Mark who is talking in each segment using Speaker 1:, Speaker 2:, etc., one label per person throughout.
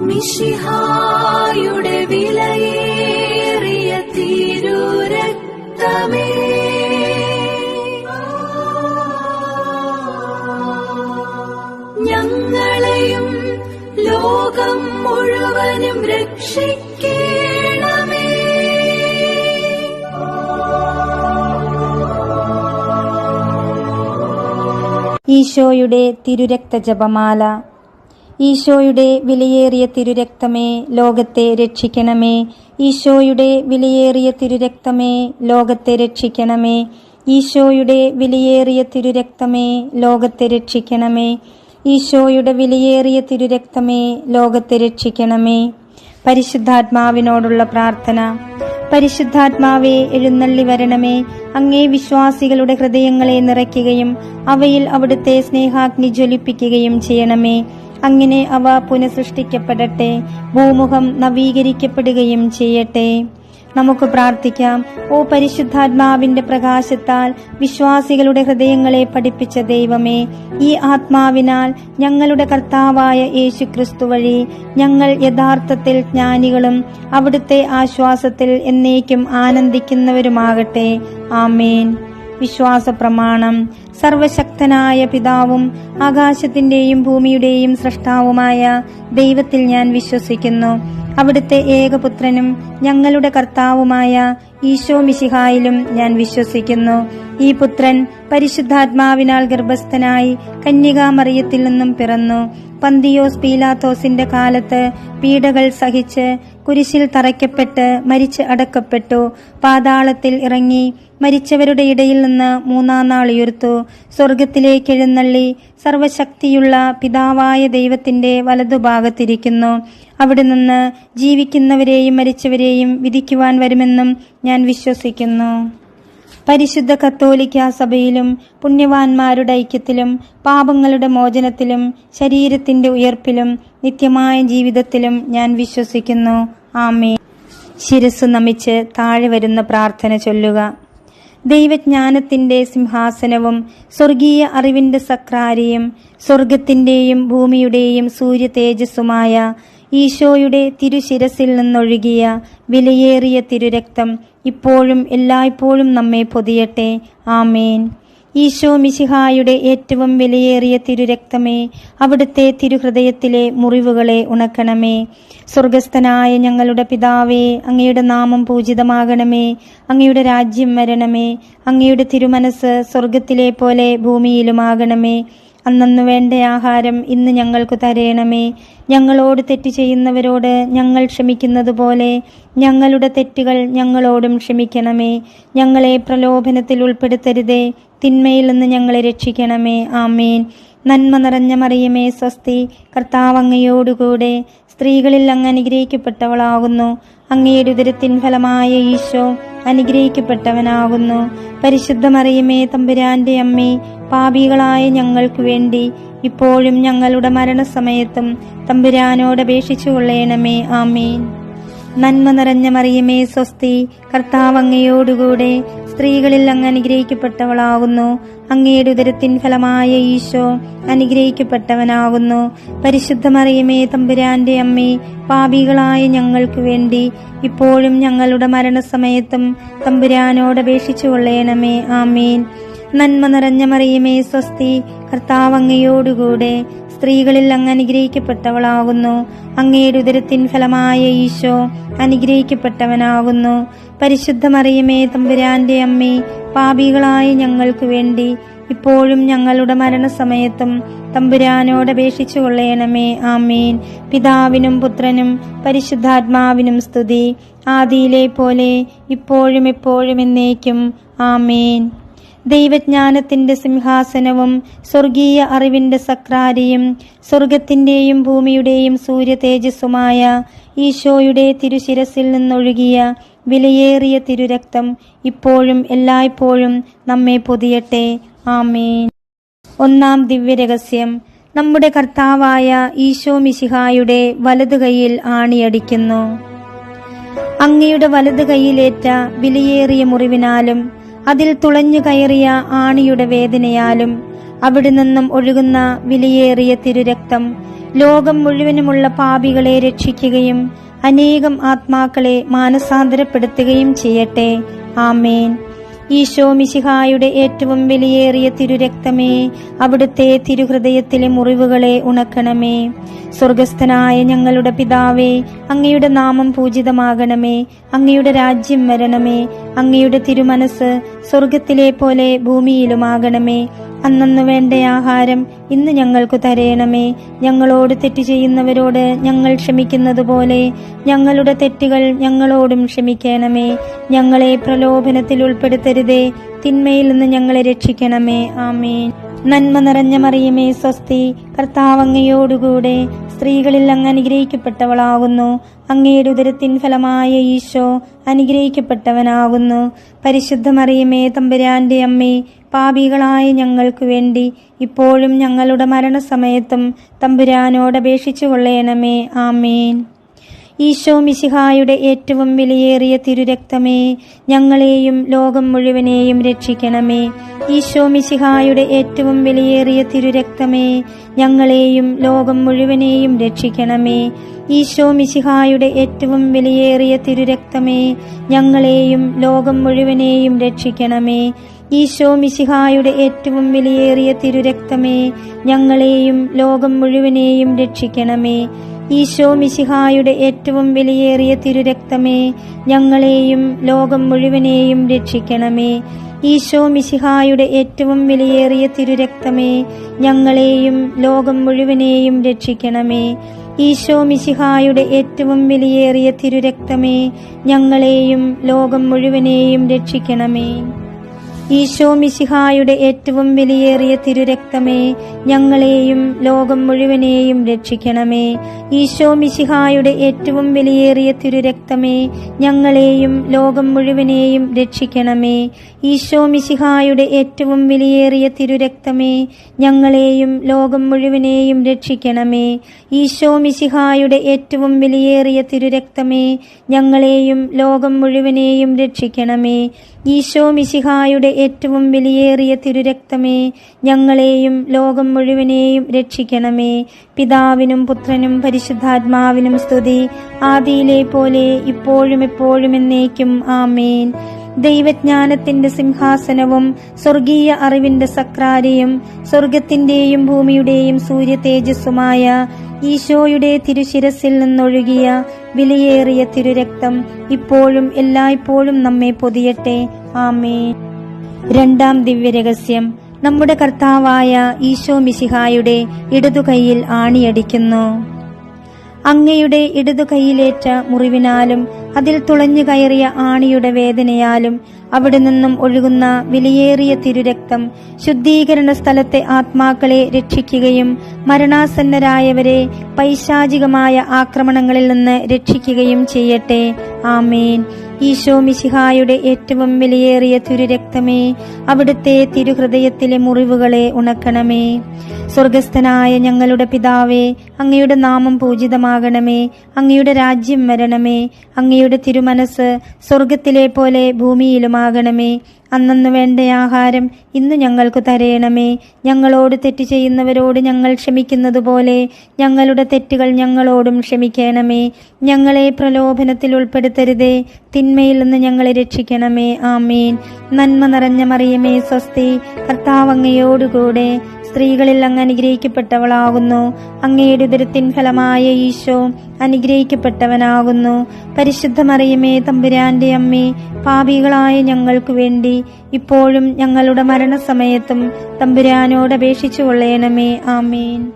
Speaker 1: മിശിഹായുടെ വിലയേറിയ തിരുരക്തമേ, ഞങ്ങളെയും ലോകം മുഴുവനും രക്ഷിക്കണമേ.
Speaker 2: ഈശോയുടെ തിരുരക്ത ജപമാല. ഈശോയുടെ വിലയേറിയ തിരുരക്തമേ, ലോകത്തെ രക്ഷിക്കണമേ. ഈശോയുടെ വിലയേറിയ തിരുരക്തമേ, ലോകത്തെ രക്ഷിക്കണമേ. ഈശോയുടെ വിലയേറിയ തിരുരക്തമേ, ലോകത്തെ രക്ഷിക്കണമേ. ഈശോയുടെ വിലയേറിയ തിരുരക്തമേ, ലോകത്തെ രക്ഷിക്കണമേ. പരിശുദ്ധാത്മാവിനോടുള്ള പ്രാർത്ഥന. പരിശുദ്ധാത്മാവേ, എഴുന്നള്ളി വരണമേ. അങ്ങേ വിശ്വാസികളുടെ ഹൃദയങ്ങളെ നിറയ്ക്കുകയും അവയിൽ അവിടുത്തെ സ്നേഹാഗ്നി ജ്വലിപ്പിക്കുകയും ചെയ്യണമേ. അങ്ങനെ അവ പുനഃസൃഷ്ടിക്കപ്പെടട്ടെ, ഭൂമുഖം നവീകരിക്കപ്പെടുകയും ചെയ്യട്ടെ. നമുക്ക് പ്രാർത്ഥിക്കാം. ഓ പരിശുദ്ധാത്മാവിന്റെ പ്രകാശത്താൽ വിശ്വാസികളുടെ ഹൃദയങ്ങളെ പഠിപ്പിച്ച ദൈവമേ, ഈ ആത്മാവിനാൽ ഞങ്ങളുടെ കർത്താവായ യേശുക്രിസ്തു വഴി ഞങ്ങൾ യഥാർത്ഥത്തിൽ ജ്ഞാനികളും അവിടുത്തെ ആശ്വാസത്തിൽ എന്നേക്കും ആനന്ദിക്കുന്നവരുമാകട്ടെ. ആമേൻ. വിശ്വാസ പ്രമാണം. സർവശക്തനായ പിതാവും ആകാശത്തിന്റെയും ഭൂമിയുടെയും സൃഷ്ടാവുമായ ദൈവത്തിൽ ഞാൻ വിശ്വസിക്കുന്നു. അവിടുത്തെ ഏകപുത്രനും ഞങ്ങളുടെ കർത്താവുമായ ഈശോ മിശിഹായിലും ഞാൻ വിശ്വസിക്കുന്നു. ഈ പുത്രൻ പരിശുദ്ധാത്മാവിനാൽ ഗർഭസ്ഥനായി കന്യകാമറിയത്തിൽ നിന്നും പിറന്നു. പന്തിയോസ് പീലാത്തോസിന്റെ കാലത്ത് പീഡകൾ സഹിച്ച് കുരിശിൽ തറയ്ക്കപ്പെട്ട് മരിച്ച് അടക്കപ്പെട്ടു. പാതാളത്തിൽ ഇറങ്ങി മരിച്ചവരുടെ ഇടയിൽ നിന്ന് മൂന്നാം നാൾ ഉയർത്തു. സ്വർഗത്തിലേക്ക് എഴുന്നള്ളി സർവശക്തിയുള്ള പിതാവായ ദൈവത്തിന്റെ വലതുഭാഗത്തിരിക്കുന്നു. അവിടെ നിന്ന് ജീവിക്കുന്നവരെയും മരിച്ചവരെയും വിധിക്കുവാൻ വരുമെന്നും ഞാൻ വിശ്വസിക്കുന്നു. പരിശുദ്ധ കത്തോലിക്ക സഭയിലും പുണ്യവാന്മാരുടെ ഐക്യത്തിലും പാപങ്ങളുടെ മോചനത്തിലും ശരീരത്തിന്റെ ഉയർപ്പിലും നിത്യമായ ജീവിതത്തിലും ഞാൻ വിശ്വസിക്കുന്നു. ആമേൻ. ശിരസ്സു നമിച്ച് താഴെ വരുന്ന പ്രാർത്ഥന ചൊല്ലുക. ദൈവജ്ഞാനത്തിന്റെ സിംഹാസനവും സ്വർഗീയ അറിവിന്റെ സക്രാരിയും സ്വർഗത്തിന്റെയും ഭൂമിയുടെയും സൂര്യ തേജസ്സുമായ ഈശോയുടെ തിരുശിരസിൽ നിന്നൊഴുകിയ വിലയേറിയ തിരുരക്തം ഇപ്പോഴും എല്ലായ്പ്പോഴും നമ്മെ പൊതിയട്ടെ. ആമേൻ. ഈശോ മിശിഹായുടെ ഏറ്റവും വിലയേറിയ തിരുരക്തമേ, അവിടുത്തെ തിരുഹൃദയത്തിലെ മുറിവുകളെ ഉണക്കണമേ. സ്വർഗസ്ഥനായ ഞങ്ങളുടെ പിതാവേ, അങ്ങയുടെ നാമം പൂജിതമാകണമേ. അങ്ങയുടെ രാജ്യം വരണമേ. അങ്ങയുടെ തിരുമനസ് സ്വർഗത്തിലെ പോലെ ഭൂമിയിലുമാകണമേ. അന്നന്നു വേണ്ട ആഹാരം ഇന്ന് ഞങ്ങൾക്ക് തരേണമേ. ഞങ്ങളോട് തെറ്റ് ചെയ്യുന്നവരോട് ഞങ്ങൾ ക്ഷമിക്കുന്നത് പോലെ ഞങ്ങളുടെ തെറ്റുകൾ ഞങ്ങളോടും ക്ഷമിക്കണമേ. ഞങ്ങളെ പ്രലോഭനത്തിൽ ഉൾപ്പെടുത്തരുതേ, തിന്മയിൽ നിന്ന് ഞങ്ങളെ രക്ഷിക്കണമേ. ആമേൻ. നന്മ നിറഞ്ഞ മറിയമേ, സ്വസ്തി. കർത്താവ് അങ്ങയോടുകൂടെ സ്ത്രീകളിൽ അങ്ങ് അനുഗ്രഹിക്കപ്പെട്ടവളാകുന്നു. അങ്ങയുടെ ഉദരത്തിൻ ഫലമായ ഈശോ അനുഗ്രഹിക്കപ്പെട്ടവനാകുന്നു. പരിശുദ്ധ മറിയമേ, തമ്പുരാന്റെ അമ്മേ, പാപികളായ ഞങ്ങൾക്ക് വേണ്ടി ഇപ്പോഴും ഞങ്ങളുടെ മരണസമയത്തും തമ്പുരാനോട് അപേക്ഷിച്ചു കൊള്ളണമേ. ആമേൻ. നന്മ നിറഞ്ഞ മറിയമേ, സ്വസ്തി. കർത്താവ് അങ്ങയോടുകൂടെ സ്ത്രീകളിൽ അങ്ങ് അനുഗ്രഹിക്കപ്പെട്ടവളാകുന്നു. അങ്ങയുടെ ഉദരത്തിൻ ഫലമായ ഈശോ അനുഗ്രഹിക്കപ്പെട്ടവനാകുന്നു. പരിശുദ്ധ മറിയമേ, തമ്പുരാന്റെ അമ്മേ, പാപികളായ ഞങ്ങൾക്ക് വേണ്ടി ഇപ്പോഴും ഞങ്ങളുടെ മരണസമയത്തും തമ്പുരാനോട് അപേക്ഷിച്ചു കൊള്ളണമേ. ആമേൻ. നന്മ നിറഞ്ഞ മറിയമേ, സ്വസ്തി. കർത്താവ് അങ്ങയോടുകൂടെ സ്ത്രീകളിൽ അങ്ങ് അനുഗ്രഹിക്കപ്പെട്ടവളാകുന്നു. അങ്ങയുടെ ഉദരത്തിൻ ഫലമായ ഈശോ അനുഗ്രഹിക്കപ്പെട്ടവനാകുന്നു. പരിശുദ്ധ മറിയമേ, തമ്പുരാന്റെ അമ്മേ, പാപികളായ ഞങ്ങൾക്ക് വേണ്ടി ഇപ്പോഴും ഞങ്ങളുടെ മരണസമയത്തും തമ്പുരാനോട് അപേക്ഷിച്ചു കൊള്ളണമേ. ആമേൻ. പിതാവിനും പുത്രനും പരിശുദ്ധാത്മാവിനും സ്തുതി, ആദിയിലെ പോലെ ഇപ്പോഴും എപ്പോഴും എന്നേക്കും. ആമേൻ. ദൈവജ്ഞാനത്തിന്റെ സിംഹാസനവും സ്വർഗീയ അറിവിന്റെ സക്രാരിയും സ്വർഗത്തിന്റെയും ഭൂമിയുടെയും സൂര്യ തേജസ്സുമായ ഈശോയുടെ തിരുശിരസിൽ നിന്നൊഴുകിയ വിലയേറിയ തിരുരക്തം ഇപ്പോഴും എല്ലായ്പ്പോഴും നമ്മെ പൊതിയട്ടെ. ആമേൻ. ഒന്നാം ദിവ്യരഹസ്യം. നമ്മുടെ കർത്താവായ ഈശോ മിശിഹായുടെ വലതു കൈയിൽ ആണിയടിക്കുന്നു. അങ്ങയുടെ വലതു കൈയിലേറ്റ വിലയേറിയ മുറിവിനാലും അതിൽ തുളഞ്ഞു കയറിയ ആണിയുടെ വേദനയാലും അവിടെ നിന്നും ഒഴുകുന്ന വിലയേറിയ തിരുരക്തം ലോകം മുഴുവനുമുള്ള പാപികളെ രക്ഷിക്കുകയും അനേകം ആത്മാക്കളെ മാനസാന്തരപ്പെടുത്തുകയും ചെയ്യട്ടെ. ആമേൻ. ഈശോ മിശിഹായുടെ ഏറ്റവും വിലയേറിയ തിരുരക്തമേ, അവിടുത്തെ തിരുഹൃദയത്തിലെ മുറിവുകളെ ഉണക്കണമേ. സ്വർഗസ്ഥനായ ഞങ്ങളുടെ പിതാവേ, അങ്ങയുടെ നാമം പൂജിതമാകണമേ. അങ്ങയുടെ രാജ്യം വരണമേ. അങ്ങയുടെ തിരുമനസ് സ്വർഗത്തിലെ പോലെ ഭൂമിയിലുമാകണമേ. അന്നന്നു വേണ്ട ആഹാരം ഇന്ന് ഞങ്ങൾക്കു തരയണമേ. ഞങ്ങളോട് തെറ്റ് ചെയ്യുന്നവരോട് ഞങ്ങൾ ക്ഷമിക്കുന്നത് പോലെ ഞങ്ങളുടെ തെറ്റുകൾ ഞങ്ങളോടും ക്ഷമിക്കണമേ. ഞങ്ങളെ പ്രലോഭനത്തിൽ ഉൾപ്പെടുത്തരുതേ, തിന്മയിൽ നിന്ന് ഞങ്ങളെ രക്ഷിക്കണമേ. ആമേൻ. നന്മ നിറഞ്ഞ മറിയമേ, സ്വസ്തി, കർത്താവ് അങ്ങയോടുകൂടെ സ്ത്രീകളിൽ അങ്ങ് അനുഗ്രഹിക്കപ്പെട്ടവളാകുന്നു. അങ്ങയുടെ ഉദരത്തിൻ ഫലമായ ഈശോ അനുഗ്രഹിക്കപ്പെട്ടവനാകുന്നു. പരിശുദ്ധ മറിയമേ, തമ്പുരാന്റെ അമ്മേ, പാപികളായ ഞങ്ങൾക്ക് വേണ്ടി ഇപ്പോഴും ഞങ്ങളുടെ മരണസമയത്തും തമ്പുരാനോട് അപേക്ഷിച്ചു കൊള്ളണമേ. ആമേൻ. ഈശോ മിശിഹായുടെ ഏറ്റവും വിലയേറിയ തിരുരക്തമേ, ഞങ്ങളെയും ലോകം മുഴുവനെയും രക്ഷിക്കണമേ. ഈശോ മിശിഹായുടെ ഏറ്റവും വിലയേറിയ തിരുരക്തമേ, ഞങ്ങളെയും ലോകം മുഴുവനെയും രക്ഷിക്കണമേ. ഈശോ മിശിഹായുടെ ഏറ്റവും വിലയേറിയ തിരുരക്തമേ, ഞങ്ങളെയും ലോകം മുഴുവനെയും രക്ഷിക്കണമേ. ഈശോ മിശിഹായുടെ ഏറ്റവും വിലയേറിയ തിരുരക്തമേ, ഞങ്ങളെയും ലോകം മുഴുവനെയും രക്ഷിക്കണമേ. ഈശോ മിശിഹായുടെ ഏറ്റവും വിലയേറിയ തിരുരക്തമേ, ഞങ്ങളെയും ലോകം മുഴുവനെയും രക്ഷിക്കണമേ. ഈശോ മിശിഹായുടെ ഏറ്റവും വിലയേറിയ തിരുരക്തമേ, ഞങ്ങളെയും ലോകം മുഴുവനെയും രക്ഷിക്കണമേ. ഈശോ മിശിഹായുടെ ഏറ്റവും വിലയേറിയ തിരുരക്തമേ, ഞങ്ങളെയും ലോകം മുഴുവനെയും രക്ഷിക്കണമേ. ഈശോ മിശിഹായുടെ ഏറ്റവും വിലയേറിയ തിരുരക്തമേ, ഞങ്ങളെയും ലോകം മുഴുവനെയും രക്ഷിക്കണമേ. ഈശോ മിശിഹായുടെ ഏറ്റവും വിലയേറിയ തിരുരക്തമേ, ഞങ്ങളെയും ലോകം മുഴുവനെയും രക്ഷിക്കണമേ. ഈശോ മിശിഹായുടെ ഏറ്റവും വിലയേറിയ തിരുരക്തമേ, ഞങ്ങളെയും ലോകം മുഴുവനെയും രക്ഷിക്കണമേ. ഈശോ മിശിഹായുടെ ഏറ്റവും വിലയേറിയ തിരുരക്തമേ, ഞങ്ങളെയും ലോകം മുഴുവനെയും രക്ഷിക്കണമേ. ഈശോ മിശിഹായുടെ ഏറ്റവും വിലയേറിയ തിരുരക്തമേ, ഞങ്ങളെയും ലോകം മുഴുവനെയും രക്ഷിക്കണമേ. പിതാവിനും പുത്രനും പരിശുദ്ധാത്മാവിനും സ്തുതി, ആദിയിലെ പോലെ ഇപ്പോഴും എപ്പോഴും എന്നേക്കും. ആമേൻ. ദൈവജ്ഞാനത്തിന്റെ സിംഹാസനവും സ്വർഗീയ അറിവിന്റെ സക്രാരിയും സ്വർഗത്തിന്റെയും ഭൂമിയുടെയും സൂര്യ തേജസ്സുമായ ഈശോയുടെ തിരുശിരസിൽ നിന്നൊഴുകിയ വിലയേറിയ തിരുരക്തം ഇപ്പോഴും എല്ലായ്പ്പോഴും നമ്മെ പൊതിയട്ടെ. ആമേൻ. രണ്ടാം ദിവ്യരഹസ്യം. നമ്മുടെ കർത്താവായ ഈശോ മിശിഹായുടെ ഇടതുകൈയിൽ ആണിയടിക്കുന്നു. അങ്ങയുടെ ഇടതുകൈയിലേറ്റ മുറിവിനാലും അതിൽ തുളഞ്ഞു കയറിയ ആണിയുടെ വേദനയാലും അവിടെ നിന്നും ഒഴുകുന്ന വിലയേറിയ തിരുരക്തം ശുദ്ധീകരണ സ്ഥലത്തെ ആത്മാക്കളെ രക്ഷിക്കുകയും മരണാസന്നരായവരെ പൈശാചികമായ ആക്രമണങ്ങളിൽ നിന്ന് രക്ഷിക്കുകയും ചെയ്യട്ടെ. ആമേൻ. ഈശോ മിശിഹായുടെ ഏറ്റവും വിലയേറിയ തിരുരക്തമേ, അവിടുത്തെ തിരുഹൃദയത്തിലെ മുറിവുകളെ ഉണക്കണമേ. സ്വർഗസ്ഥനായ ഞങ്ങളുടെ പിതാവേ, അങ്ങയുടെ നാമം പൂജിതമാകണമേ. അങ്ങയുടെ രാജ്യം വരണമേ. അങ്ങയുടെ തിരുമനസ് സ്വർഗത്തിലെ പോലെ ഭൂമിയിലുമാകണമേ. അന്നന്നു വേണ്ട ആഹാരം ഇന്ന് ഞങ്ങൾക്ക് തരയണമേ. ഞങ്ങളോട് തെറ്റ് ചെയ്യുന്നവരോട് ഞങ്ങൾ ക്ഷമിക്കുന്നതുപോലെ ഞങ്ങളുടെ തെറ്റുകൾ ഞങ്ങളോടും ക്ഷമിക്കണമേ. ഞങ്ങളെ പ്രലോഭനത്തിൽ ഉൾപ്പെടുത്തരുതേ, തിന്മയിൽ നിന്ന് ഞങ്ങളെ രക്ഷിക്കണമേ. ആമേൻ. നന്മ നിറഞ്ഞ മറിയമേ, സ്വസ്തി, കർത്താവ് അങ്ങയോടുകൂടെ സ്ത്രീകളിൽ അങ്ങ് അനുഗ്രഹിക്കപ്പെട്ടവളാകുന്നു. അങ്ങയുടെ ഉദരത്തിൻ ഫലമായ ഈശോ അനുഗ്രഹിക്കപ്പെട്ടവനാകുന്നു. പരിശുദ്ധ മറിയമേ, തമ്പുരാന്റെ അമ്മേ, പാപികളായ ഞങ്ങൾക്ക് വേണ്ടി ഇപ്പോഴും ഞങ്ങളുടെ മരണസമയത്തും തമ്പുരാനോട് അപേക്ഷിച്ചു കൊള്ളണമേ. ആമേൻ.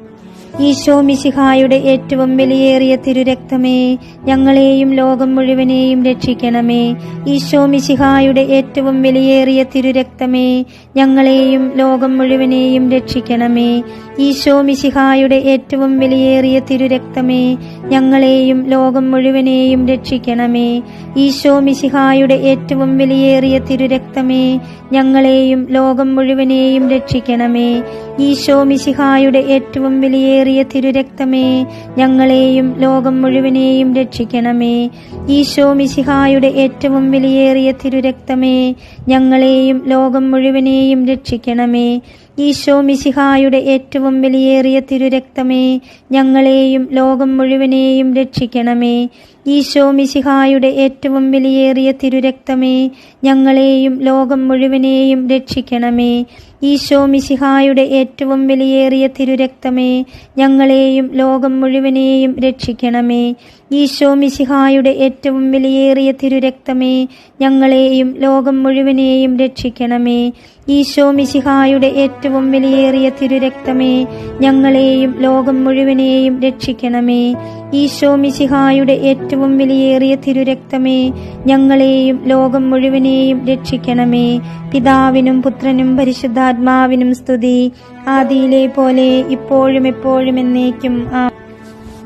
Speaker 2: ഈശോ മിശിഹായുടെ ഏറ്റവും വിലയേറിയ തിരുരക്തമേ, ഞങ്ങളെയും ലോകം മുഴുവനെയും രക്ഷിക്കണമേ. ഈശോ മിശിഹായുടെ ഏറ്റവും വിലയേറിയ തിരുരക്തമേ, ഞങ്ങളെയും ലോകം മുഴുവനെയും രക്ഷിക്കണമേ. ഈശോ മിശിഹായുടെ ഏറ്റവും വിലയേറിയ തിരുരക്തമേ, ഞങ്ങളെയും ലോകം മുഴുവനെയും രക്ഷിക്കണമേ. ഈശോ മിശിഹായുടെ ഏറ്റവും വിലയേറിയ തിരുരക്തമേ, ഞങ്ങളെയും ലോകം മുഴുവനെയും രക്ഷിക്കണമേ. ഈശോ മിശിഹായുടെ ഏറ്റവും വിലയേറിയ തിരുരക്തമേ, ഞങ്ങളെയും ലോകം മുഴുവനെയും രക്ഷിക്കണമേ. ഈശോ മിശിഹായുടെ ഏറ്റവും വിലയേറിയ തിരുരക്തമേ, ഞങ്ങളെയും ലോകം മുഴുവനെയും രക്ഷിക്കണമേ. ഈശോ മിശിഹായുടെ ഏറ്റവും വിലയേറിയ തിരുരക്തമേ, ഞങ്ങളെയും ലോകം മുഴുവനെയും രക്ഷിക്കണമേ. ഈശോ മിശിഹായുടെ ഏറ്റവും വിലയേറിയ തിരുരക്തമേ, ഞങ്ങളെയും ലോകം മുഴുവനെയും രക്ഷിക്കണമേ. ഈശോ മിശിഹായുടെ ഏറ്റവും വിലയേറിയ തിരുരക്തമേ, ഞങ്ങളെയും ലോകം മുഴുവനെയും രക്ഷിക്കണമേ. ഈശോ മിശിഹായുടെ ഏറ്റവും വിലയേറിയ തിരുരക്തമേ, ഞങ്ങളെയും ലോകം മുഴുവനെയും രക്ഷിക്കണമേ. ഈശോ മിശിഹായുടെ ഏറ്റവും വിലയേറിയ തിരുരക്തമേ, ഞങ്ങളെയും ലോകം മുഴുവനെയും രക്ഷിക്കണമേ. ഈശോ മിശിഹായുടെ ഏറ്റവും വിലയേറിയ തിരുരക്തമേ, ഞങ്ങളെയും ലോകം മുഴുവനെയും രക്ഷിക്കണമേ. പിതാവിനും പുത്രനും പരിശുദ്ധാത്മാവിനും സ്തുതി, ആദിയിലെ പോലെ ഇപ്പോഴും എപ്പോഴും എന്നേക്കും.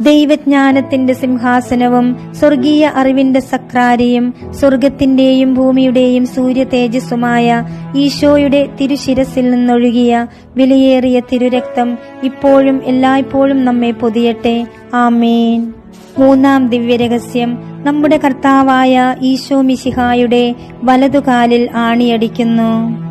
Speaker 2: ദൈവജ്ഞാനത്തിന്റെ സിംഹാസനവും സ്വർഗീയ അറിവിന്റെ സക്രാരിയും സ്വർഗത്തിന്റെയും ഭൂമിയുടെയും സൂര്യ തേജസ്സുമായ ഈശോയുടെ തിരുശിരസിൽ നിന്നൊഴുകിയ വിലയേറിയ തിരുരക്തം ഇപ്പോഴും എല്ലായ്പ്പോഴും നമ്മെ പൊതിയട്ടെ. ആമേൻ. മൂന്നാം ദിവ്യരഹസ്യം. നമ്മുടെ കർത്താവായ ഈശോ മിശിഹായുടെ വലതുകാലിൽ ആണിയടിക്കുന്നു.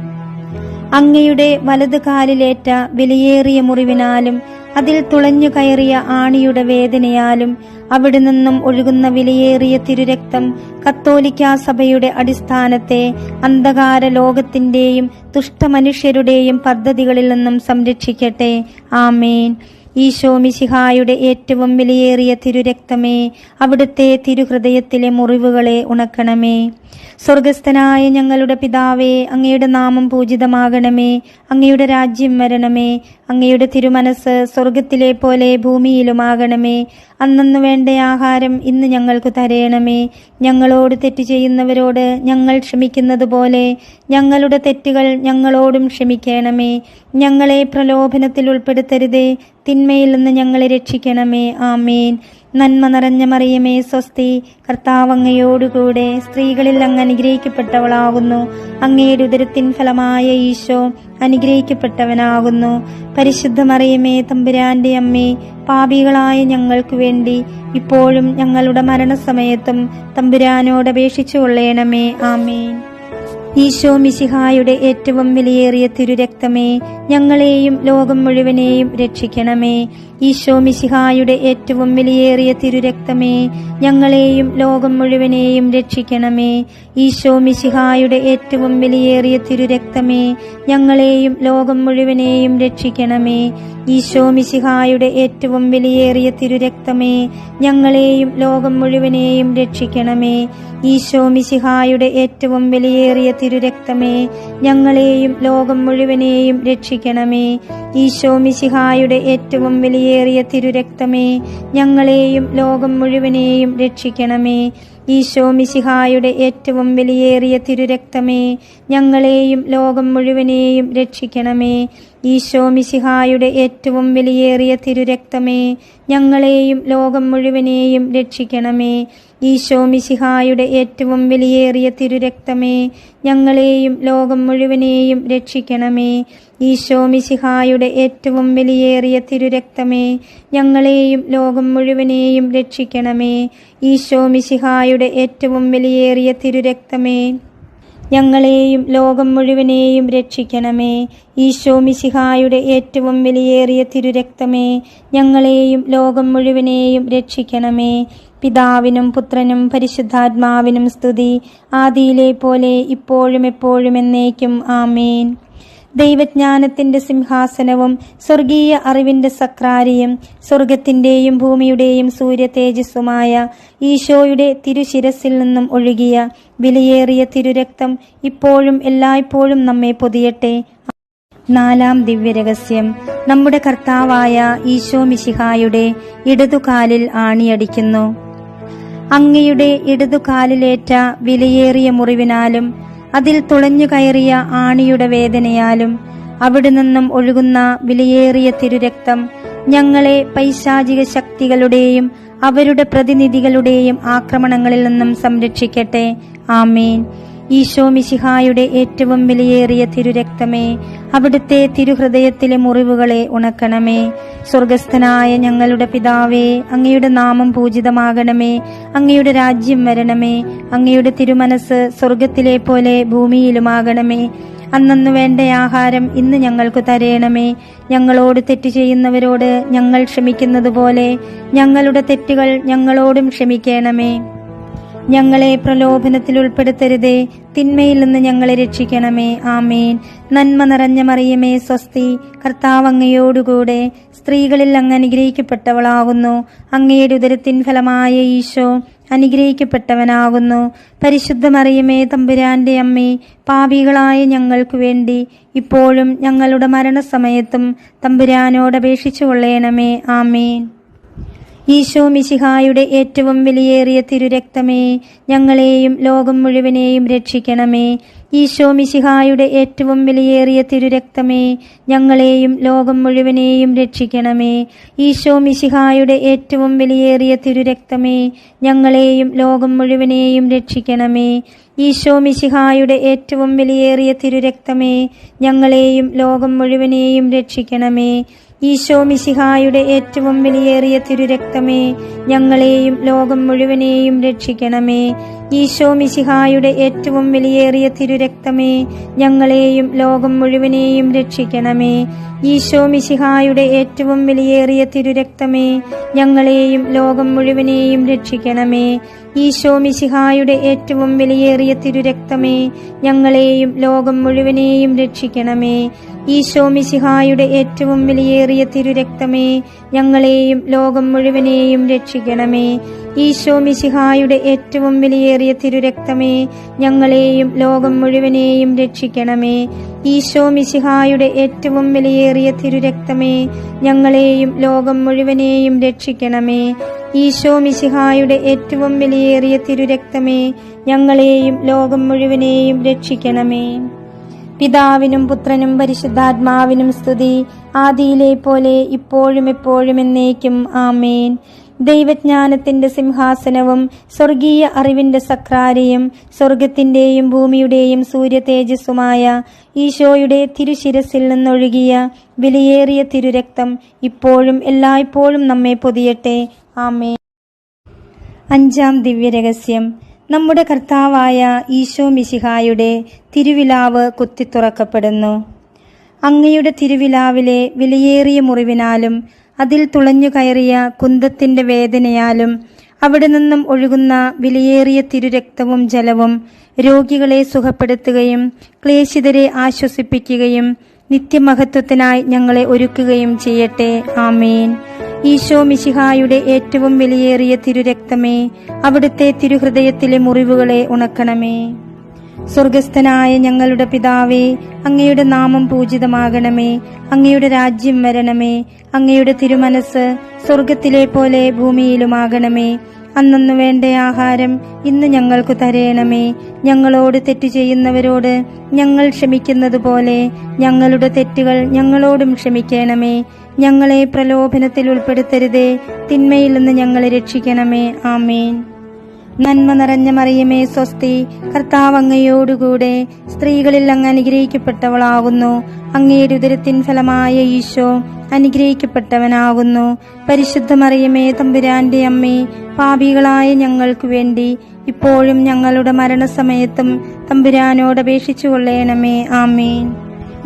Speaker 2: അങ്ങയുടെ വലതുകാലിലേറ്റ വിലയേറിയ മുറിവിനാലും അതിൽ തുളഞ്ഞു കയറിയ ആണിയുടെ വേദനയാലും അവിടെ നിന്നും ഒഴുകുന്ന വിലയേറിയ തിരുരക്തം കത്തോലിക്കാ സഭയുടെ അടിസ്ഥാനത്തെ അന്ധകാര ലോകത്തിന്റെയും ദുഷ്ടമനുഷ്യരുടെയും പദ്ധതികളിൽ നിന്നും സംരക്ഷിക്കട്ടെ. ആമേൻ. ഈശോ മിശിഹായുടെ ഏറ്റവും വിലയേറിയ തിരുരക്തമേ, അവിടുത്തെ തിരുഹൃദയത്തിലെ മുറിവുകളെ ഉണക്കണമേ. സ്വർഗസ്ഥനായ ഞങ്ങളുടെ പിതാവേ, അങ്ങയുടെ നാമം പൂജിതമാകണമേ. അങ്ങയുടെ രാജ്യം വരണമേ. അങ്ങയുടെ തിരുമനസ് സ്വർഗത്തിലെ പോലെ ഭൂമിയിലുമാകണമേ. അന്നന്നു വേണ്ട ആഹാരം ഇന്ന് ഞങ്ങൾക്ക് തരയണമേ. ഞങ്ങളോട് തെറ്റ് ചെയ്യുന്നവരോട് ഞങ്ങൾ ക്ഷമിക്കുന്നത് പോലെ ഞങ്ങളുടെ തെറ്റുകൾ ഞങ്ങളോടും ക്ഷമിക്കണമേ. ഞങ്ങളെ പ്രലോഭനത്തിൽ ഉൾപ്പെടുത്തരുതേ, തിന്മയിൽ നിന്ന് ഞങ്ങളെ രക്ഷിക്കണമേ. ആമേൻ. നന്മ നിറഞ്ഞ മറിയമേ, സ്വസ്തി, കർത്താവ് അങ്ങയോടുകൂടെ സ്ത്രീകളിൽ അങ്ങ് അനുഗ്രഹിക്കപ്പെട്ടവളാകുന്നു. അങ്ങയുടെ ഉദരത്തിൻ ഫലമായ ഈശോ അനുഗ്രഹിക്കപ്പെട്ടവനാകുന്നു. പരിശുദ്ധ മറിയമേ, തമ്പുരാന്റെ അമ്മേ, പാപികളായ ഞങ്ങൾക്ക് വേണ്ടി ഇപ്പോഴും ഞങ്ങളുടെ മരണസമയത്തും തമ്പുരാനോട് അപേക്ഷിച്ചു കൊള്ളണമേ. ആമേൻ. ഈശോ മിശിഹായുടെ ഏറ്റവും വിലയേറിയ തിരുരക്തമേ, ഞങ്ങളെയും ലോകം മുഴുവനെയും രക്ഷിക്കണമേ. ഈശോ മിശിഹായുടെ ഏറ്റവും വിലയേറിയ തിരുരക്തമേ, ഞങ്ങളെയും ലോകം മുഴുവനെയും രക്ഷിക്കണമേ. ഈശോ മിശിഹായുടെ ഏറ്റവും വിലയേറിയ തിരുരക്തമേ, ഞങ്ങളെയും ലോകം മുഴുവനെയും രക്ഷിക്കണമേ. ഈശോ മിശിഹായുടെ ഏറ്റവും വിലയേറിയ തിരുരക്തമേ, ഞങ്ങളെയും ലോകം മുഴുവനെയും രക്ഷിക്കണമേ. ഈശോ മിശിഹായുടെ ഏറ്റവും വിലയേറിയ തിരുരക്തമേ, ഞങ്ങളെയും ലോകം മുഴുവനെയും രക്ഷിക്കണമേ. ഈശോ മിശിഹായുടെ ഏറ്റവും വിലയേറിയ തിരുരക്തമേ, ഞങ്ങളെയും ലോകം മുഴുവനെയും രക്ഷിക്കണമേ. ഈശോ മിശിഹായുടെ ഏറ്റവും വിലയേറിയ തിരുരക്തമേ, ഞങ്ങളെയും ലോകം മുഴുവനെയും രക്ഷിക്കണമേ. ഈശോ മിശിഹായുടെ ഏറ്റവും വിലയേറിയ തിരുരക്തമേ, ഞങ്ങളെയും ലോകം മുഴുവനെയും രക്ഷിക്കണമേ. ഈശോ മിശിഹായുടെ ഏറ്റവും വിലയേറിയ തിരുരക്തമേ, ഞങ്ങളെയും ലോകം മുഴുവനെയും രക്ഷിക്കണമേ. ഈശോ മിശിഹായുടെ ഏറ്റവും വിലയേറിയ തിരുരക്തമേ, ഞങ്ങളെയും ലോകം മുഴുവനെയും രക്ഷിക്കണമേ. ഈശോ മിശിഹായുടെ ഏറ്റവും വിലയേറിയ തിരുരക്തമേ, ഞങ്ങളെയും ലോകം മുഴുവനെയും രക്ഷിക്കണമേ. ഈശോ മിശിഹായുടെ ഏറ്റവും വിലയേറിയ തിരുരക്തമേ, ഞങ്ങളെയും ലോകം മുഴുവനെയും രക്ഷിക്കണമേ. പിതാവിനും പുത്രനും പരിശുദ്ധാത്മാവിനും സ്തുതി, ആദിയിലെ പോലെ ഇപ്പോഴും എപ്പോഴും എന്നേക്കും. ആമേൻ. ദൈവജ്ഞാനത്തിന്റെ സിംഹാസനവും സ്വർഗീയ അറിവിന്റെ സക്രാരിയും സ്വർഗത്തിന്റെയും ഭൂമിയുടെയും സൂര്യ തേജസ്സുമായ ഈശോയുടെ തിരുശിരസിൽ നിന്നും ഒഴുകിയ വിലയേറിയ തിരുരക്തം ഇപ്പോഴും എല്ലായ്പ്പോഴും നമ്മെ പൊതിയട്ടെ. നാലാം ദിവ്യരഹസ്യം. നമ്മുടെ കർത്താവായ ഈശോ മിശിഹായുടെ ഇടതുകാലിൽ ആണിയടിക്കുന്നു. അങ്ങയുടെ ഇടതുകാലിലേറ്റ വിലയേറിയ മുറിവിനാലും അതിൽ തുളഞ്ഞു കയറിയ ആണിയുടെ വേദനയാലും അവിടെ നിന്നും ഒഴുകുന്ന വിലയേറിയ തിരുരക്തം ഞങ്ങളെ പൈശാചിക ശക്തികളുടെയും അവരുടെ പ്രതിനിധികളുടെയും ആക്രമണങ്ങളിൽ നിന്നും സംരക്ഷിക്കട്ടെ. ആമേൻ. ഈശോ മിശിഹായുടെ ഏറ്റവും വിലയേറിയ തിരുരക്തമേ, അവിടുത്തെ തിരുഹൃദയത്തിലെ മുറിവുകളെ ഉണക്കണമേ. സ്വർഗസ്ഥനായ ഞങ്ങളുടെ പിതാവേ, അങ്ങയുടെ നാമം പൂജിതമാകണമേ. അങ്ങയുടെ രാജ്യം വരണമേ. അങ്ങയുടെ തിരുമനസ് സ്വർഗത്തിലെ പോലെ ഭൂമിയിലുമാകണമേ. അന്നന്നു വേണ്ട ആഹാരം ഇന്ന് ഞങ്ങൾക്ക് തരേണമേ. ഞങ്ങളോട് തെറ്റ് ചെയ്യുന്നവരോട് ഞങ്ങൾ ക്ഷമിക്കുന്നത് പോലെ ഞങ്ങളുടെ തെറ്റുകൾ ഞങ്ങളോടും ക്ഷമിക്കണമേ. ഞങ്ങളെ പ്രലോഭനത്തിൽ ഉൾപ്പെടുത്തരുതേ, തിന്മയിൽ നിന്ന് ഞങ്ങളെ രക്ഷിക്കണമേ. ആമേൻ. നന്മ നിറഞ്ഞ മറിയമേ, സ്വസ്തി, കർത്താവ് അങ്ങയോടുകൂടെ സ്ത്രീകളിൽ അങ്ങ് അനുഗ്രഹിക്കപ്പെട്ടവളാകുന്നു. അങ്ങയുടെ ഉദരത്തിൻ ഫലമായ ഈശോ അനുഗ്രഹിക്കപ്പെട്ടവനാകുന്നു. പരിശുദ്ധ മറിയമേ, തമ്പുരാന്റെ അമ്മേ, പാപികളായ ഞങ്ങൾക്ക് വേണ്ടി ഇപ്പോഴും ഞങ്ങളുടെ മരണസമയത്തും തമ്പുരാനോട് അപേക്ഷിച്ചു കൊള്ളേണമേ. ആമേൻ. ഈശോ മിശിഹായുടെ ഏറ്റവും വിലയേറിയ തിരുരക്തമേ, ഞങ്ങളെയും ലോകം മുഴുവനെയും രക്ഷിക്കണമേ. ഈശോ മിശിഹായുടെ ഏറ്റവും വിലയേറിയ തിരുരക്തമേ, ഞങ്ങളെയും ലോകം മുഴുവനെയും രക്ഷിക്കണമേ. ഈശോ മിശിഹായുടെ ഏറ്റവും വിലയേറിയ തിരുരക്തമേ, ഞങ്ങളെയും ലോകം മുഴുവനെയും രക്ഷിക്കണമേ. ഈശോ മിശിഹായുടെ ഏറ്റവും വിലയേറിയ തിരുരക്തമേ, ഞങ്ങളെയും ലോകം മുഴുവനെയും രക്ഷിക്കണമേ. ഈശോ മിശിഹായുടെ ഏറ്റവും വിലയേറിയ തിരുരക്തമേ, ഞങ്ങളെയും ലോകം മുഴുവനെയും രക്ഷിക്കണമേ. ഈശോ മിശിഹായുടെ ഏറ്റവും വിലയേറിയ തിരുരക്തമേ, ഞങ്ങളെയും ലോകം മുഴുവനെയും രക്ഷിക്കണമേ. ഈശോ മിശിഹായുടെ ഏറ്റവും വിലയേറിയ തിരുരക്തമേ, ഞങ്ങളെയും ലോകം മുഴുവനെയും രക്ഷിക്കണമേ. ഈശോ മിശിഹായുടെ ഏറ്റവും വിലയേറിയ തിരുരക്തമേ, ഞങ്ങളെയും ലോകം മുഴുവനെയും രക്ഷിക്കണമേ. ഈശോ മിശിഹായുടെ ഏറ്റവും വിലയേറിയ തിരുരക്തമേ, ഞങ്ങളെയും ലോകം മുഴുവനെയും രക്ഷിക്കണമേ. ഈശോ മിശിഹായുടെ ഏറ്റവും വിലയേറിയ തിരുരക്തമേ, ഞങ്ങളെയും ലോകം മുഴുവനെയും രക്ഷിക്കണമേ. ഈശോ മിശിഹായുടെ ഏറ്റവും വിലയേറിയ തിരുരക്തമേ, ഞങ്ങളെയും ലോകം മുഴുവനെയും രക്ഷിക്കണമേ. ഈശോ മിശിഹായുടെ ഏറ്റവും വിലയേറിയ തിരുരക്തമേ, ഞങ്ങളെയും ലോകം മുഴുവനെയും രക്ഷിക്കണമേ. പിതാവിനും പുത്രനും പരിശുദ്ധാത്മാവിനും സ്തുതി, ആദിയിലെ പോലെ ഇപ്പോഴും എപ്പോഴും എന്നേക്കും. ആമേൻ. ദൈവജ്ഞാനത്തിന്റെ സിംഹാസനവും സ്വർഗീയ അറിവിന്റെ സക്രാരിയും സ്വർഗത്തിന്റെയും ഭൂമിയുടെയും സൂര്യ തേജസ്സുമായ ഈശോയുടെ തിരുശിരസിൽ നിന്നൊഴുകിയ വിലയേറിയ തിരുരക്തം ഇപ്പോഴും എല്ലായ്പ്പോഴും നമ്മെ പൊതിയട്ടെ. ആമേൻ. അഞ്ചാം ദിവ്യരഹസ്യം. നമ്മുടെ കർത്താവായ ഈശോ മിശിഹായുടെ തിരുവിലാവ് കുത്തിത്തുറക്കപ്പെടുന്നു. അങ്ങയുടെ തിരുവിലാവിലെ വിലയേറിയ മുറിവിനാലും അതിൽ തുളഞ്ഞു കയറിയ കുന്തത്തിന്റെ വേദനയാലും അവിടെ നിന്നും ഒഴുകുന്ന വിലയേറിയ തിരുരക്തവും ജലവും രോഗികളെ സുഖപ്പെടുത്തുകയും ക്ലേശിതരെ ആശ്വസിപ്പിക്കുകയും നിത്യമഹത്വത്തിനായി ഞങ്ങളെ ഒരുക്കുകയും ചെയ്യട്ടെ. ആമേൻ. ഈശോ മിശിഹായുടെ ഏറ്റവും വിലയേറിയ തിരുരക്തമേ, അവിടുത്തെ തിരുഹൃദയത്തിലെ മുറിവുകളെ ഉണക്കണമേ. സ്വർഗസ്ഥനായ ഞങ്ങളുടെ പിതാവേ, അങ്ങയുടെ നാമം പൂജിതമാകണമേ. അങ്ങയുടെ രാജ്യം വരണമേ. അങ്ങയുടെ തിരുമനസ് സ്വർഗത്തിലെ പോലെ ഭൂമിയിലുമാകണമേ. അന്നന്നു വേണ്ട ആഹാരം ഇന്ന് ഞങ്ങൾക്ക് തരേണമേ. ഞങ്ങളോട് തെറ്റ് ചെയ്യുന്നവരോട് ഞങ്ങൾ ക്ഷമിക്കുന്നത് പോലെ ഞങ്ങളുടെ തെറ്റുകൾ ഞങ്ങളോടും ക്ഷമിക്കണമേ. ഞങ്ങളെ പ്രലോഭനത്തിൽ ഉൾപ്പെടുത്തരുതേ, തിന്മയിൽ നിന്ന് ഞങ്ങളെ രക്ഷിക്കണമേ. ആമേൻ. നന്മ നിറഞ്ഞ മറിയമേ, സ്വസ്തി, കർത്താവ് അങ്ങയോടുകൂടെ സ്ത്രീകളിൽ അങ്ങ് അനുഗ്രഹിക്കപ്പെട്ടവളാകുന്നു. അങ്ങയുടെ ഉദരത്തിൻ ഫലമായ ഈശോ അനുഗ്രഹിക്കപ്പെട്ടവനാകുന്നു. പരിശുദ്ധ മറിയമേ, തമ്പുരാന്റെ അമ്മേ, പാപികളായ ഞങ്ങൾക്ക് വേണ്ടി ഇപ്പോഴും ഞങ്ങളുടെ മരണസമയത്തും തമ്പുരാനോട് അപേക്ഷിച്ചു കൊള്ളേണമേ. ആമേൻ.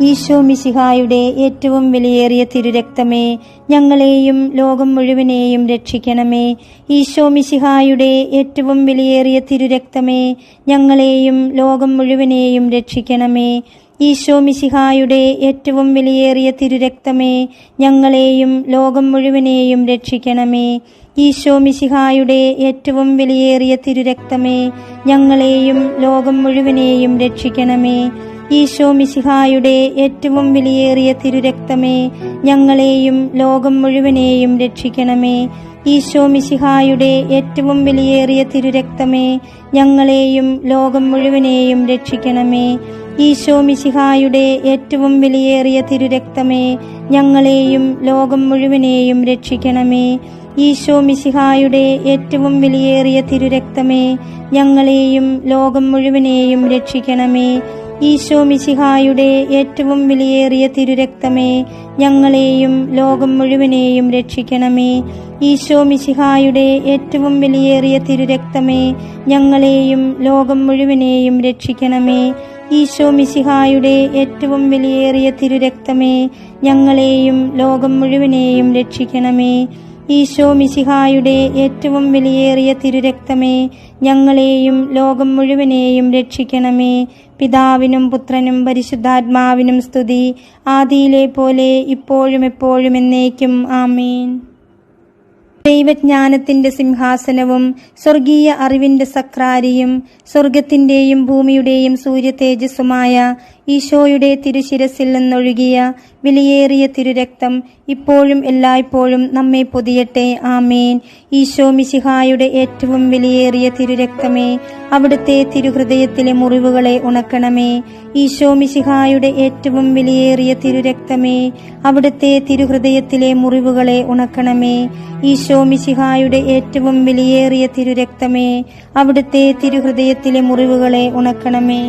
Speaker 2: ഈശോ മിശിഹായുടെ ഏറ്റവും വിലയേറിയ തിരുരക്തമേ, ഞങ്ങളെയും ലോകം മുഴുവനെയും രക്ഷിക്കണമേ. ഈശോ മിശിഹായുടെ ഏറ്റവും വിലയേറിയ തിരുരക്തമേ, ഞങ്ങളെയും ലോകം മുഴുവനെയും രക്ഷിക്കണമേ. ഈശോ മിശിഹായുടെ ഏറ്റവും വിലയേറിയ തിരുരക്തമേ, ഞങ്ങളെയും ലോകം മുഴുവനെയും രക്ഷിക്കണമേ. ഈശോ മിശിഹായുടെ ഏറ്റവും വിലയേറിയ തിരുരക്തമേ, ഞങ്ങളെയും ലോകം മുഴുവനെയും രക്ഷിക്കണമേ. ഈശോ മിശിഹായുടെ ഏറ്റവും വിലയേറിയ തിരുരക്തമേ, ഞങ്ങളെയും ലോകം മുഴുവനെയും രക്ഷിക്കണമേ. ഈശോ മിശിഹായുടെ ഏറ്റവും വിലയേറിയ തിരുരക്തമേ, ഞങ്ങളെയും ലോകം മുഴുവനെയും രക്ഷിക്കണമേ. ഈശോ മിശിഹായുടെ ഏറ്റവും വിലയേറിയ തിരുരക്തമേ, ഞങ്ങളെയും ലോകം മുഴുവനെയും രക്ഷിക്കണമേ. ഈശോ മിശിഹായുടെ ഏറ്റവും വിലയേറിയ തിരുരക്തമേ, ഞങ്ങളെയും ലോകം മുഴുവനെയും രക്ഷിക്കണമേ. ഈശോ മിശിഹായുടെ ഏറ്റവും വിലയേറിയ തിരുരക്തമേ, ഞങ്ങളെയും ലോകം മുഴുവനെയും രക്ഷിക്കണമേ. ഈശോ മിശിഹായുടെ ഏറ്റവും വിലയേറിയ തിരുരക്തമേ, ഞങ്ങളെയും ലോകം മുഴുവനെയും രക്ഷിക്കണമേ. ഈശോ മിശിഹായുടെ ഏറ്റവും വിലയേറിയ തിരുരക്തമേ, ഞങ്ങളെയും ലോകം മുഴുവനെയും രക്ഷിക്കണമേ. ഈശോ മിശിഹായുടെ ഏറ്റവും വിലയേറിയ തിരുരക്തമേ, ഞങ്ങളെയും ലോകം മുഴുവനെയും രക്ഷിക്കണമേ. പിതാവിനും പുത്രനും പരിശുദ്ധാത്മാവിനും സ്തുതി, ആദിയിലെ പോലെ ഇപ്പോഴും എപ്പോഴും എന്നേക്കും. ആമേൻ. ദൈവജ്ഞാനത്തിന്റെ സിംഹാസനവും സ്വർഗീയ അറിവിന്റെ സക്രാരിയും സ്വർഗത്തിന്റെയും ഭൂമിയുടെയും സൂര്യ തേജസ്സുമായ ഈശോയുടെ തിരുശിരസിൽ നിന്നൊഴുകിയ വിലയേറിയ തിരുരക്തം ഇപ്പോഴും എല്ലായ്പ്പോഴും നമ്മെ പൊതിയട്ടെ. ആമേൻ. ഈശോ മിശിഹായുടെ ഏറ്റവും വിലയേറിയ തിരുരക്തമേ, അവിടുത്തെ തിരുഹൃദയത്തിലെ മുറിവുകളെ ഉണക്കണമേ. ഈശോ മിശിഹായുടെ ഏറ്റവും വിലയേറിയ തിരുരക്തമേ, അവിടുത്തെ തിരുഹൃദയത്തിലെ മുറിവുകളെ ഉണക്കണമേ. ഈശോ മിശിഹായുടെ ഏറ്റവും വിലയേറിയ തിരുരക്തമേ, അവിടുത്തെ തിരുഹൃദയത്തിലെ മുറിവുകളെ ഉണക്കണമേ.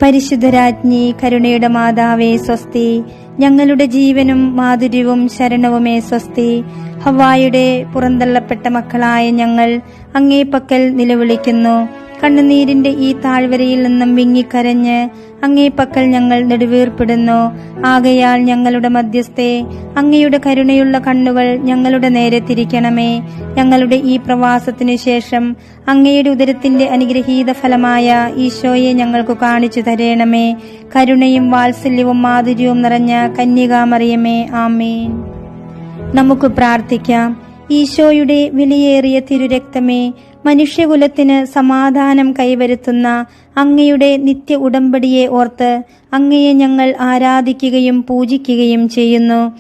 Speaker 2: പരിശുദ്ധരാജ്ഞി, കരുണയുടെ മാതാവേ സ്വസ്തി. ഞങ്ങളുടെ ജീവനും മാധുര്യവും ശരണവുമേ സ്വസ്തി. ഹവ്വായുടെ പുറന്തള്ളപ്പെട്ട മക്കളായ ഞങ്ങൾ അങ്ങേ പക്കൽ നിലവിളിക്കുന്നു. കണ്ണുനീരിന്റെ ഈ താഴ്വരയിൽ നിന്നും വിങ്ങിക്കരഞ്ഞ് അങ്ങേ പക്കൽ ഞങ്ങൾ നെടുവീർപ്പിടുന്നു. ആകയാൽ ഞങ്ങളുടെ മധ്യസ്ഥേ, അങ്ങയുടെ കരുണയുള്ള കണ്ണുകൾ ഞങ്ങളുടെ നേരെ തിരിക്കണമേ. ഞങ്ങളുടെ ഈ പ്രവാസത്തിനു ശേഷം അങ്ങയുടെ ഉദരത്തിന്റെ അനുഗ്രഹീത ഫലമായ ഈശോയെ ഞങ്ങൾക്ക് കാണിച്ചു തരണമേ. കരുണയും വാത്സല്യവും മാധുര്യവും നിറഞ്ഞ കന്യകാമറിയമേ, ആമേൻ. നമുക്ക് പ്രാർത്ഥിക്കാം. ഈശോയുടെ വിലയേറിയ തിരുരക്തമേ, മനുഷ്യകുലത്തിന് സമാധാനം കൈവരുത്തുന്ന അങ്ങയുടെ നിത്യ ഉടമ്പടിയെ ഓർത്ത് അങ്ങയെ ഞങ്ങൾ ആരാധിക്കുകയും പൂജിക്കുകയും ചെയ്യുന്നു.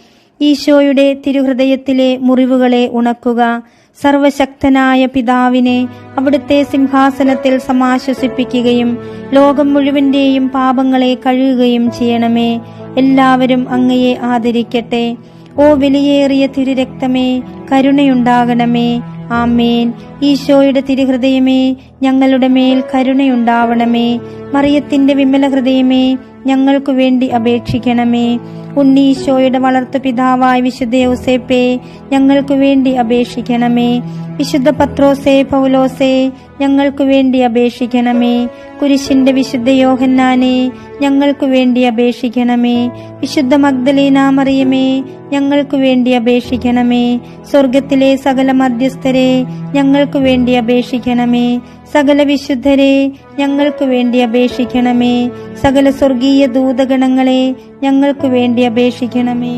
Speaker 2: ഈശോയുടെ തിരുഹൃദയത്തിലെ മുറിവുകളെ ഉണക്കുക. സർവശക്തനായ പിതാവിനെ അവിടുത്തെ സിംഹാസനത്തിൽ സമാശ്വസിപ്പിക്കുകയും ലോകം മുഴുവന്റെയും പാപങ്ങളെ കഴുകുകയും ചെയ്യണമേ. എല്ലാവരും അങ്ങയെ ആദരിക്കട്ടെ. ഓ വിലയേറിയ തിരുരക്തമേ, കരുണയുണ്ടാകണമേ. ആമേൻ. ഈശോയുടെ തിരുഹൃദയമേ, ഞങ്ങളുടെ മേൽ കരുണയുണ്ടാവണമേ. മറിയത്തിന്റെ വിമല ഹൃദയമേ, ഞങ്ങൾക്കു വേണ്ടി അപേക്ഷിക്കണമേ. ഉണ്ണീശോയുടെ വളർത്തു പിതാവായ വിശുദ്ധ യൗസേപ്പേ, ഞങ്ങൾക്കു വേണ്ടി അപേക്ഷിക്കണമേ. വിശുദ്ധ പത്രോസേ, പൗലോസേ, ഞങ്ങൾക്കു വേണ്ടി അപേക്ഷിക്കണമേ. കുരിശിന്റെ വിശുദ്ധ യോഹന്നാനെ, ഞങ്ങൾക്കു വേണ്ടി അപേക്ഷിക്കണമേ. വിശുദ്ധ മഗ്ദലേന മറിയമേ, ഞങ്ങൾക്കു വേണ്ടി അപേക്ഷിക്കണമേ. സ്വർഗത്തിലെ സകല മധ്യസ്ഥരെ, ഞങ്ങൾക്കു വേണ്ടി അപേക്ഷിക്കണമേ. സകല വിശുദ്ധരെ, ഞങ്ങൾക്കു വേണ്ടി അപേക്ഷിക്കണമേ. സകല സ്വർഗീയ ദൂതഗണങ്ങളെ, ഞങ്ങൾക്കു വേണ്ടി അപേക്ഷിക്കണമേ.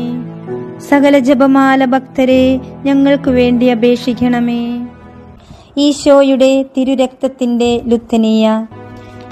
Speaker 2: സകല ജപമാല ഭക്തരെ, ഞങ്ങൾക്കു വേണ്ടി അപേക്ഷിക്കണമേ. ഈശോയുടെ തിരുരക്തത്തിന്റെ ലുത്തനിയ.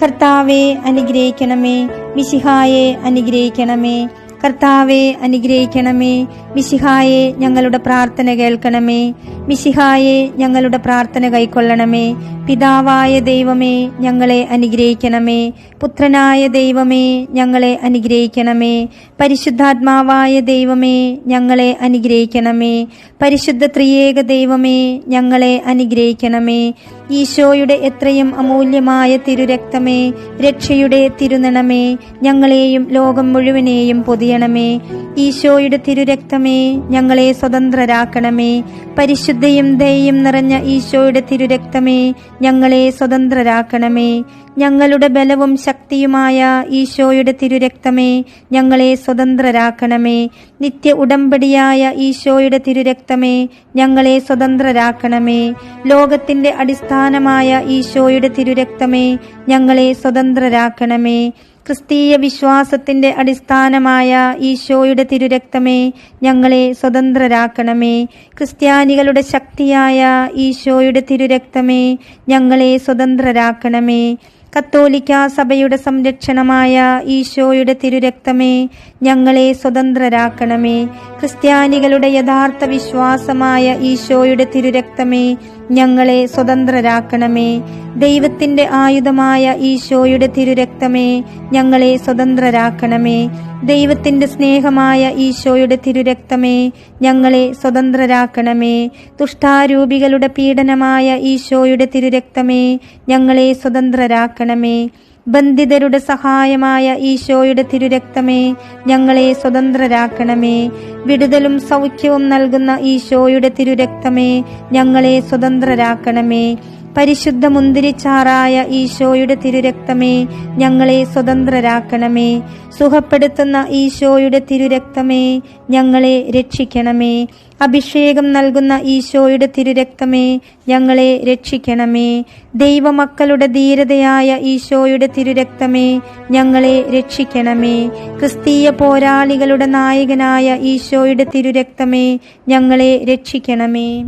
Speaker 2: കർത്താവെ അനുഗ്രഹിക്കണമേ. മിശിഹായെ അനുഗ്രഹിക്കണമേ. കർത്താവെ അനുഗ്രഹിക്കണമേ. മിശിഹായെ ഞങ്ങളുടെ പ്രാർത്ഥന കേൾക്കണമേ. മിശിഹായെ ഞങ്ങളുടെ പ്രാർത്ഥന കൈക്കൊള്ളണമേ. പിതാവായ ദൈവമേ, ഞങ്ങളെ അനുഗ്രഹിക്കണമേ. പുത്രനായ ദൈവമേ, ഞങ്ങളെ അനുഗ്രഹിക്കണമേ. പരിശുദ്ധാത്മാവായ ദൈവമേ, ഞങ്ങളെ അനുഗ്രഹിക്കണമേ. പരിശുദ്ധ ത്രിയേക ദൈവമേ, ഞങ്ങളെ അനുഗ്രഹിക്കണമേ. ഈശോയുടെ എത്രയും അമൂല്യമായ തിരുരക്തമേ, രക്ഷയുടെ തിരുനണമേ, ഞങ്ങളെയും ലോകം മുഴുവനെയും പൊതിയണമേ. ഈശോയുടെ തിരുരക്തമേ, ഞങ്ങളെ സ്വതന്ത്രരാക്കണമേ. പരിശുദ്ധയും ദയയും നിറഞ്ഞ ഈശോയുടെ തിരുരക്തമേ, ഞങ്ങളെ സ്വതന്ത്രരാക്കണമേ. ഞങ്ങളുടെ ബലവും ശക്തിയുമായ ഈശോയുടെ തിരുരക്തമേ, ഞങ്ങളെ സ്വതന്ത്രരാക്കണമേ. നിത്യ ഉടമ്പടിയായ ഈശോയുടെ തിരുരക്തമേ, ഞങ്ങളെ സ്വതന്ത്രരാക്കണമേ. ലോകത്തിന്റെ അടിസ്ഥാനമായ ഈശോയുടെ തിരുരക്തമേ, ഞങ്ങളെ സ്വതന്ത്രരാക്കണമേ. ക്രിസ്തീയ വിശ്വാസത്തിന്റെ അടിസ്ഥാനമായ ഈശോയുടെ തിരുരക്തമേ, ഞങ്ങളെ സ്വതന്ത്രരാക്കണമേ. ക്രിസ്ത്യാനികളുടെ ശക്തിയായ ഈശോയുടെ തിരുരക്തമേ, ഞങ്ങളെ സ്വതന്ത്രരാക്കണമേ. കത്തോലിക്ക സഭയുടെ സംരക്ഷണമായ ഈശോയുടെ തിരുരക്തമേ, ഞങ്ങളെ സ്വതന്ത്രരാക്കണമേ. ക്രിസ്ത്യാനികളുടെ യഥാർത്ഥ വിശ്വാസമായ ഈശോയുടെ തിരുരക്തമേ, ഞങ്ങളെ സ്വതന്ത്രരാക്കണമേ. ദൈവത്തിന്റെ ആയുധമായ ഈശോയുടെ തിരുരക്തമേ, ഞങ്ങളെ സ്വതന്ത്രരാക്കണമേ. ദൈവത്തിന്റെ സ്നേഹമായ ഈശോയുടെ തിരുരക്തമേ, ഞങ്ങളെ സ്വതന്ത്രരാക്കണമേ. ദുഷ്ടാരൂപികളുടെ പീഡനമായ ഈശോയുടെ തിരുരക്തമേ, ഞങ്ങളെ സ്വതന്ത്രരാക്കണമേ. ബന്ധിതരുടെ സഹായമായ ഈശോയുടെ തിരുരക്തമേ, ഞങ്ങളെ സ്വതന്ത്രരാക്കണമേ. വിടുതലും സൗഖ്യവും നൽകുന്ന ഈശോയുടെ തിരുരക്തമേ, ഞങ്ങളെ സ്വതന്ത്രരാക്കണമേ. പരിശുദ്ധ മുന്തിരിച്ചാറായ ഈശോയുടെ തിരുരക്തമേ, ഞങ്ങളെ സ്വതന്ത്രരാക്കണമേ. സുഖപ്പെടുത്തുന്ന ഈശോയുടെ തിരുരക്തമേ, ഞങ്ങളെ രക്ഷിക്കണമേ. അഭിഷേകം നൽകുന്ന ഈശോയുടെ തിരുരക്തമേ, ഞങ്ങളെ രക്ഷിക്കണമേ. ദൈവമക്കളുടെ ധീരതയായ ഈശോയുടെ തിരുരക്തമേ, ഞങ്ങളെ രക്ഷിക്കണമേ. ക്രിസ്തീയ പോരാളികളുടെ നായകനായ ഈശോയുടെ തിരുരക്തമേ, ഞങ്ങളെ രക്ഷിക്കണമേ.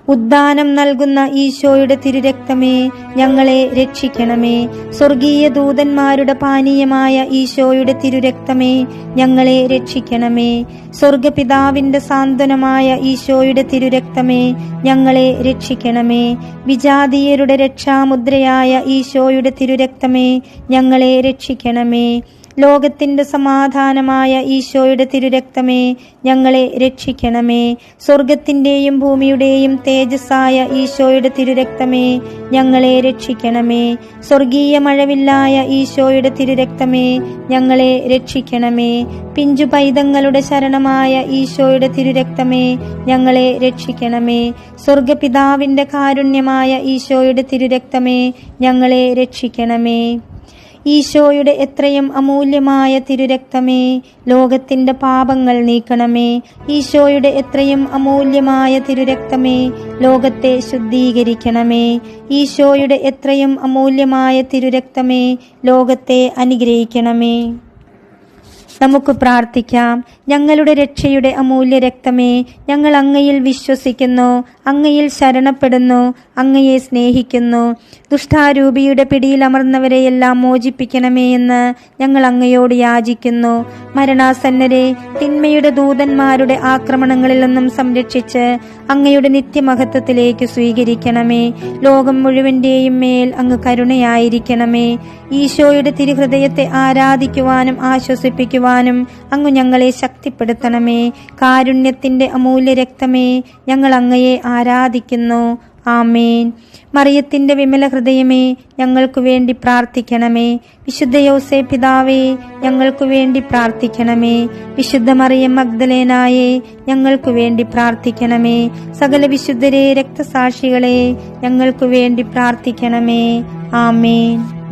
Speaker 2: ഉദ്ധാനം നൽകുന്ന ഈശോയുടെ തിരുരക്തമേ, ഞങ്ങളെ രക്ഷിക്കണമേ. സ്വർഗീയ ദൂതന്മാരുടെ പാനീയമായ ഈശോയുടെ തിരുരക്തമേ, ഞങ്ങളെ രക്ഷിക്കണമേ. സ്വർഗപിതാവിന്റെ സാന്ത്വനമായ ഈശോയുടെ തിരുരക്തമേ, ഞങ്ങളെ രക്ഷിക്കണമേ. വിജാതീയരുടെ രക്ഷാമുദ്രയായ ഈശോയുടെ തിരുരക്തമേ, ഞങ്ങളെ രക്ഷിക്കണമേ. ലോകത്തിന്റെ സമാധാനമായ ഈശോയുടെ തിരുരക്തമേ, ഞങ്ങളെ രക്ഷിക്കണമേ. സ്വർഗത്തിന്റെയും ഭൂമിയുടെയും തേജസ്സായ ഈശോയുടെ തിരുരക്തമേ, ഞങ്ങളെ രക്ഷിക്കണമേ. സ്വർഗീയ മഴവില്ലായ ഈശോയുടെ തിരുരക്തമേ, ഞങ്ങളെ രക്ഷിക്കണമേ. പിഞ്ചു പൈതങ്ങളുടെ ശരണമായ ഈശോയുടെ തിരുരക്തമേ, ഞങ്ങളെ രക്ഷിക്കണമേ. സ്വർഗപിതാവിന്റെ കാരുണ്യമായ ഈശോയുടെ തിരുരക്തമേ, ഞങ്ങളെ രക്ഷിക്കണമേ. ഈശോയുടെ എത്രയും അമൂല്യമായ തിരുരക്തമേ, ലോകത്തിന്റെ പാപങ്ങൾ നീക്കണമേ. ഈശോയുടെ എത്രയും അമൂല്യമായ തിരുരക്തമേ, ലോകത്തെ ശുദ്ധീകരിക്കണമേ. ഈശോയുടെ എത്രയും അമൂല്യമായ തിരുരക്തമേ, ലോകത്തെ അനുഗ്രഹിക്കണമേ. നമുക്ക് പ്രാർത്ഥിക്കാം. ഞങ്ങളുടെ രക്ഷയുടെ അമൂല്യ രക്തമേ, ഞങ്ങൾ അങ്ങയിൽ വിശ്വസിക്കുന്നു, അങ്ങയിൽ ശരണപ്പെടുന്നു, അങ്ങയെ സ്നേഹിക്കുന്നു. ദുഷ്ടാരൂപിയുടെ പിടിയിൽ അമർന്നവരെയെല്ലാം മോചിപ്പിക്കണമേ എന്ന് ഞങ്ങൾ അങ്ങയോട് യാചിക്കുന്നു. മരണാസന്നരെ തിന്മയുടെ ദൂതന്മാരുടെ ആക്രമണങ്ങളിൽ നിന്നും സംരക്ഷിച്ച് അങ്ങയുടെ നിത്യമഹത്വത്തിലേക്ക് സ്വീകരിക്കണമേ. ലോകം മുഴുവന്റെയും മേൽ അങ്ങ് കരുണയായിരിക്കണമേ. ഈശോയുടെ തിരുഹൃദയത്തെ ആരാധിക്കുവാനും ആശ്വസിപ്പിക്കുവാനും അങ്ങ് ഞങ്ങളെ ശക്തിപ്പെടുത്തണമേ. കാരുണ്യത്തിന്റെ അമൂല്യ രക്തമേ, ഞങ്ങൾ അങ്ങയെ ആരാധിക്കുന്നു. ആമേൻ. മറിയത്തിന്റെ വിമല ഹൃദയമേ, ഞങ്ങൾക്കു വേണ്ടി പ്രാർത്ഥിക്കണമേ. വിശുദ്ധ യോസേ പിതാവേ, ഞങ്ങൾക്കു വേണ്ടി പ്രാർത്ഥിക്കണമേ. വിശുദ്ധ മറിയം മഗ്ദലേനായേ, ഞങ്ങൾക്കു വേണ്ടി പ്രാർത്ഥിക്കണമേ. സകല വിശുദ്ധരെ, രക്തസാക്ഷികളെ, ഞങ്ങൾക്കു വേണ്ടി പ്രാർത്ഥിക്കണമേ. ആമേൻ.